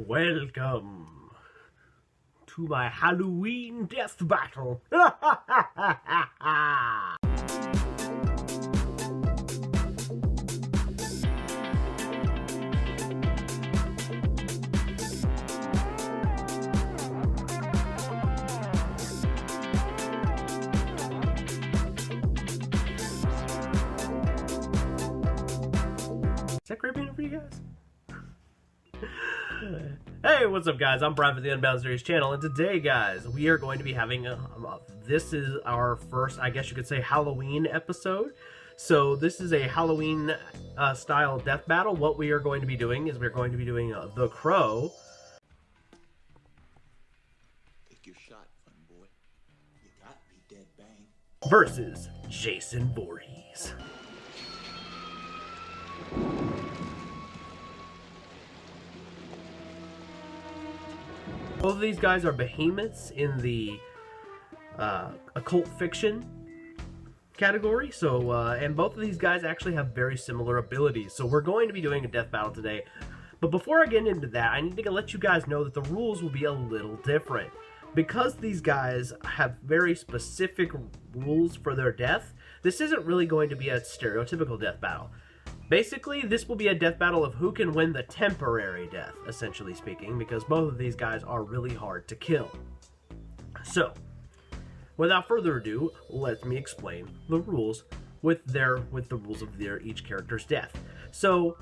Welcome to my Halloween death battle. Is that great being for you guys? Hey, what's up guys? I'm Brian for the Unbound Series channel, and today guys, we are going to be having this is our first, I guess you could say, Halloween episode. So this is a Halloween style death battle. What we are going to be doing is we're going to be doing The Crow. Take your shot, fun boy. You got me dead bang. Versus Jason Voorhees. Both of these guys are behemoths in the occult fiction category. So, and both of these guys actually have very similar abilities. So we're going to be doing a death battle today. But before I get into that, I need to let you guys know that the rules will be a little different. Because these guys have very specific rules for their death, this isn't really going to be a stereotypical death battle. Basically, this will be a death battle of who can win the temporary death, essentially speaking, because both of these guys are really hard to kill. So, without further ado, let me explain the rules with the rules of each character's death. So,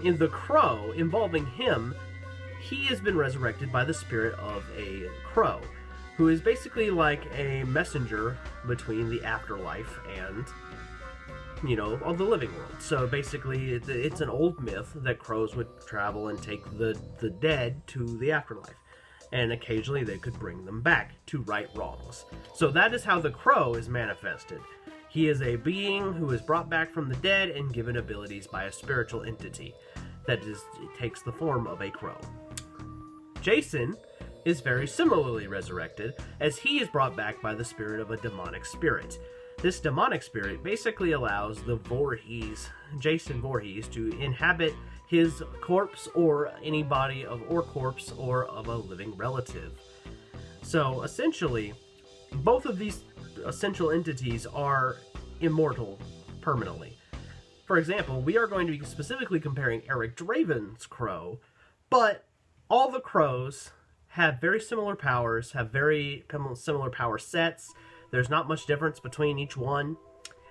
in The Crow, involving him, he has been resurrected by the spirit of a crow, who is basically like a messenger between the afterlife and, you know, of the living world. So basically, it's an old myth that crows would travel and take the dead to the afterlife. And occasionally they could bring them back to right wrongs. So that is how the Crow is manifested. He is a being who is brought back from the dead and given abilities by a spiritual entity. That is, it takes the form of a crow. Jason is very similarly resurrected, as he is brought back by the spirit of a demonic spirit. This demonic spirit basically allows the Voorhees, Jason Voorhees, to inhabit his corpse or any body of or corpse or of a living relative. So essentially, both of these essential entities are immortal permanently. For example, we are going to be specifically comparing Eric Draven's Crow, but all the crows have very similar powers, have very similar power sets. There's not much difference between each one.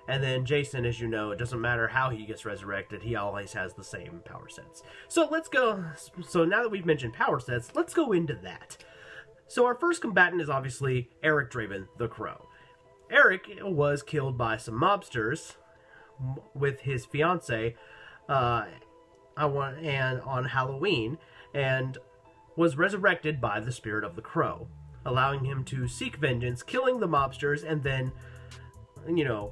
And then Jason, as you know, it doesn't matter how he gets resurrected, he always has the same power sets. So let's go. So now that we've mentioned power sets, let's go into that. So our first combatant is obviously Eric Draven, the Crow. Eric was killed by some mobsters with his fiance on Halloween, and was resurrected by the spirit of the Crow, allowing him to seek vengeance, killing the mobsters, and then, you know,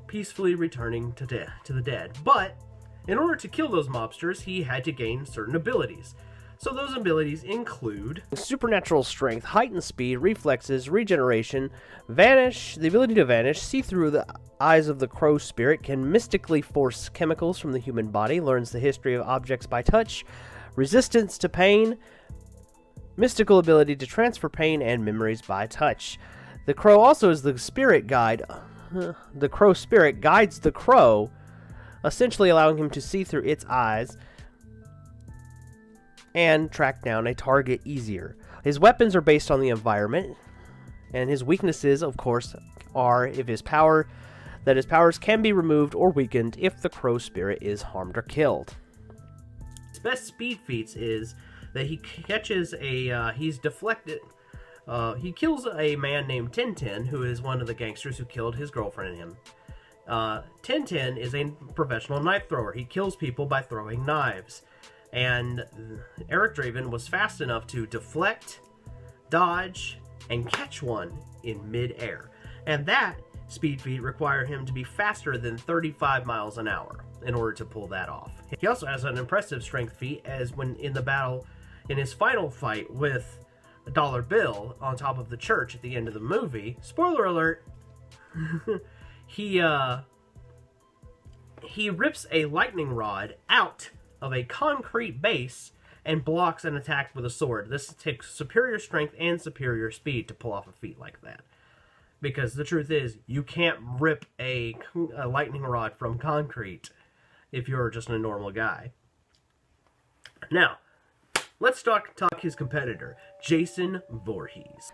peacefully returning to the dead. But in order to kill those mobsters, he had to gain certain abilities. So those abilities include supernatural strength, heightened speed, reflexes, regeneration, vanish, the ability to vanish, see through the eyes of the crow spirit, can mystically force chemicals from the human body, learns the history of objects by touch, resistance to pain, mystical ability to transfer pain and memories by touch. The crow also is the spirit guide. The crow spirit guides the crow, essentially allowing him to see through its eyes and track down a target easier. His weapons are based on the environment, and his weaknesses, of course, are his powers can be removed or weakened if the crow spirit is harmed or killed. His best speed feats is that he catches he's deflected. He kills a man named Tintin, who is one of the gangsters who killed his girlfriend and him. Tintin is a professional knife thrower. He kills people by throwing knives. And Eric Draven was fast enough to deflect, dodge, and catch one in mid-air. And that speed feat required him to be faster than 35 miles an hour in order to pull that off. He also has an impressive strength feat, as when in the battle, in his final fight with a dollar bill on top of the church at the end of the movie, spoiler alert, he rips a lightning rod out of a concrete base and blocks an attack with a sword. This takes superior strength and superior speed to pull off a feat like that. Because the truth is, you can't rip a lightning rod from concrete if you're just a normal guy. Now, let's talk his competitor, Jason Voorhees.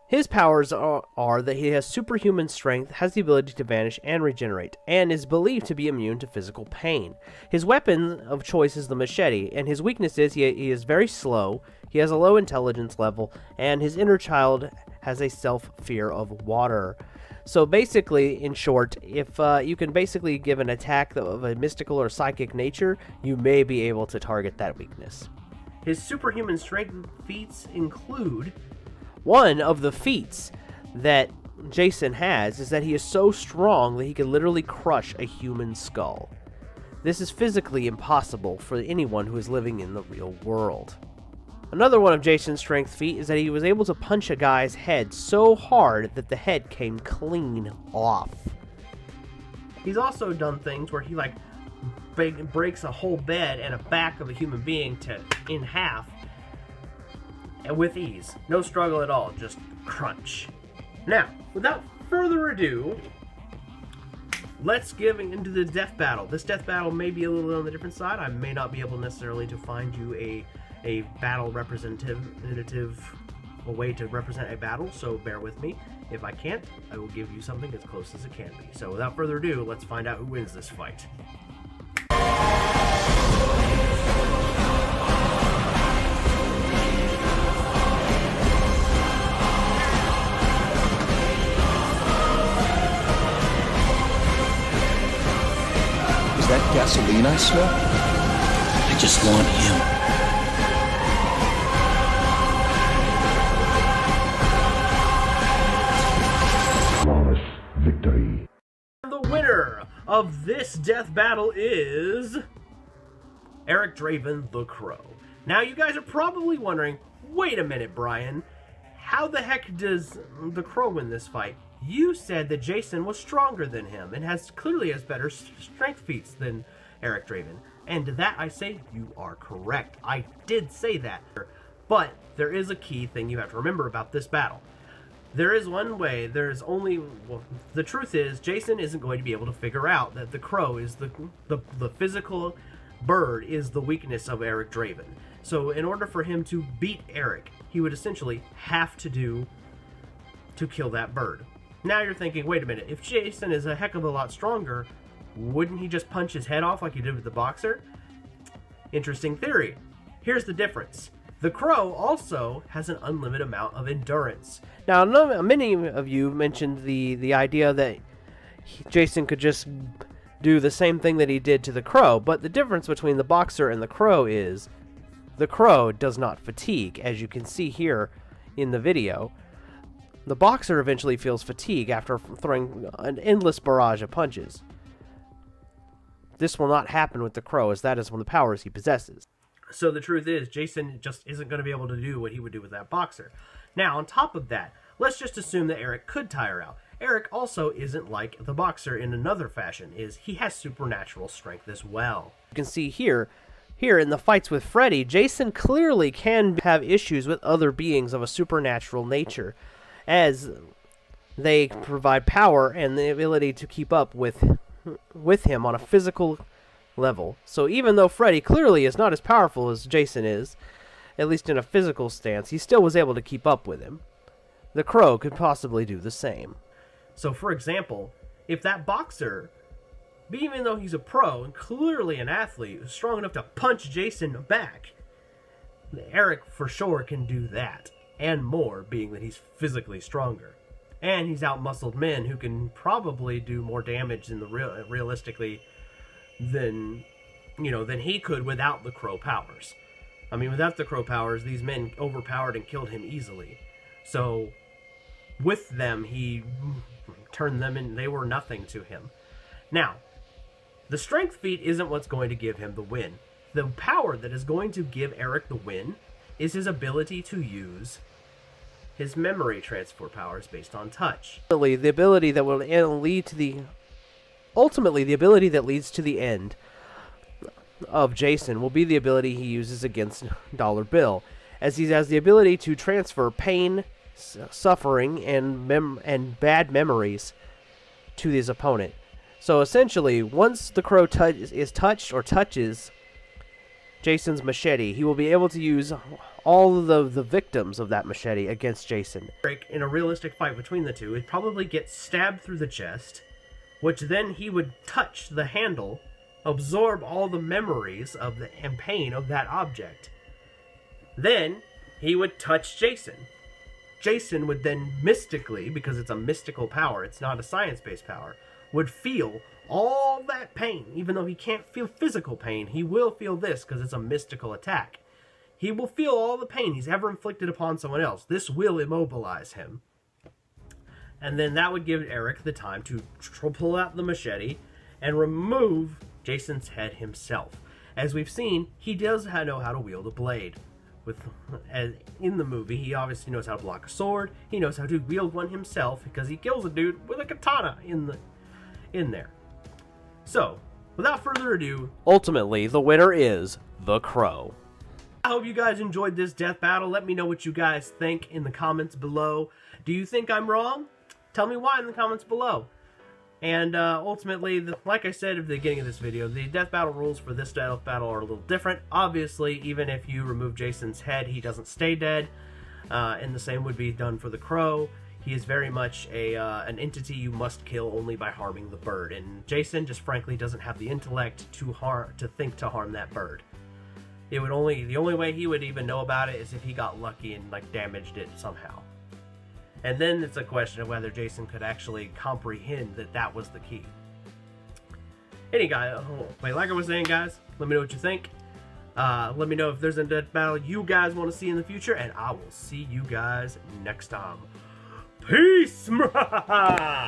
His powers are that he has superhuman strength, has the ability to vanish and regenerate, and is believed to be immune to physical pain. His weapon of choice is the machete, and his weakness is he is very slow, he has a low intelligence level, and his inner child has a self-fear of water. So basically, in short, if you can basically give an attack of a mystical or psychic nature, you may be able to target that weakness. His superhuman strength feats include... One of the feats that Jason has is that he is so strong that he can literally crush a human skull. This is physically impossible for anyone who is living in the real world. Another one of Jason's strength feat is that he was able to punch a guy's head so hard that the head came clean off. He's also done things where he breaks a whole bed and a back of a human being in half, and with ease. No struggle at all, just crunch. Now, without further ado, let's get into the death battle. This death battle may be a little on the different side. I may not be able necessarily to find you a battle representative, a way to represent a battle, so bear with me. If I can't, I will give you something as close as it can be. So without further ado, let's find out who wins this fight. That gasoline I smell? I just want him. Flawless victory. The winner of this death battle is Eric Draven the Crow. Now you guys are probably wondering, wait a minute, Brian, how the heck does the Crow win this fight? You said that Jason was stronger than him and clearly has better strength feats than Eric Draven. And to that I say, you are correct. I did say that. But there is a key thing you have to remember about this battle. There is one way, the truth is, Jason isn't going to be able to figure out that the Crow is the physical bird is the weakness of Eric Draven. So in order for him to beat Eric, he would essentially have to kill that bird. Now you're thinking, wait a minute, if Jason is a heck of a lot stronger, wouldn't he just punch his head off like he did with the boxer? Interesting theory. Here's the difference. The Crow also has an unlimited amount of endurance. Now, many of you mentioned the idea that Jason could just do the same thing that he did to the Crow, but the difference between the boxer and the Crow is the Crow does not fatigue, as you can see here in the video. The boxer eventually feels fatigue after throwing an endless barrage of punches. This will not happen with the Crow, as that is one of the powers he possesses. So the truth is, Jason just isn't going to be able to do what he would do with that boxer. Now, on top of that, let's just assume that Eric could tire out. Eric also isn't like the boxer in another fashion, he has supernatural strength as well. You can see here in the fights with Freddy, Jason clearly can have issues with other beings of a supernatural nature, as they provide power and the ability to keep up with him on a physical level. So even though Freddy clearly is not as powerful as Jason is, at least in a physical stance, he still was able to keep up with him. The Crow could possibly do the same. So for example, if that boxer, even though he's a pro and clearly an athlete, is strong enough to punch Jason back, Eric for sure can do that. And more, being that he's physically stronger. And he's out-muscled men who can probably do more damage realistically than he could without the Crow powers. I mean, without the Crow powers, these men overpowered and killed him easily. So, with them, he turned them in, they were nothing to him. Now, the strength feat isn't what's going to give him the win. The power that is going to give Eric the win is his ability to use his memory transfer powers based on touch. The ability that will lead to the... Ultimately, the ability that leads to the end of Jason will be the ability he uses against Dollar Bill, as he has the ability to transfer pain, suffering, and bad memories to his opponent. So essentially, once the crow is touched or touches Jason's machete, he will be able to use all of the victims of that machete against Jason. In a realistic fight between the two, he'd probably get stabbed through the chest, which then he would touch the handle, absorb all the memories and pain of that object. Then he would touch Jason. Jason would then mystically, because it's a mystical power, it's not a science-based power, would feel all that pain. Even though he can't feel physical pain, he will feel this because it's a mystical attack. He will feel all the pain he's ever inflicted upon someone else. This will immobilize him. And then that would give Eric the time to pull out the machete and remove Jason's head himself. As we've seen, he does know how to wield a blade. As in the movie, he obviously knows how to block a sword. He knows how to wield one himself because he kills a dude with a katana in there. So, without further ado, ultimately, the winner is the Crow. I hope you guys enjoyed this death battle. Let me know what you guys think in the comments below. Do you think I'm wrong? Tell me why in the comments below. And ultimately, like I said at the beginning of this video, the death battle rules for this death battle are a little different. Obviously, even if you remove Jason's head, he doesn't stay dead. And the same would be done for the Crow. He is very much an entity you must kill only by harming the bird. And Jason just frankly doesn't have the intellect to think to harm that bird. The only way he would even know about it is if he got lucky and damaged it somehow. And then it's a question of whether Jason could actually comprehend that that was the key. Like I was saying, guys, let me know what you think. Let me know if there's a death battle you guys want to see in the future, and I will see you guys next time. Peace!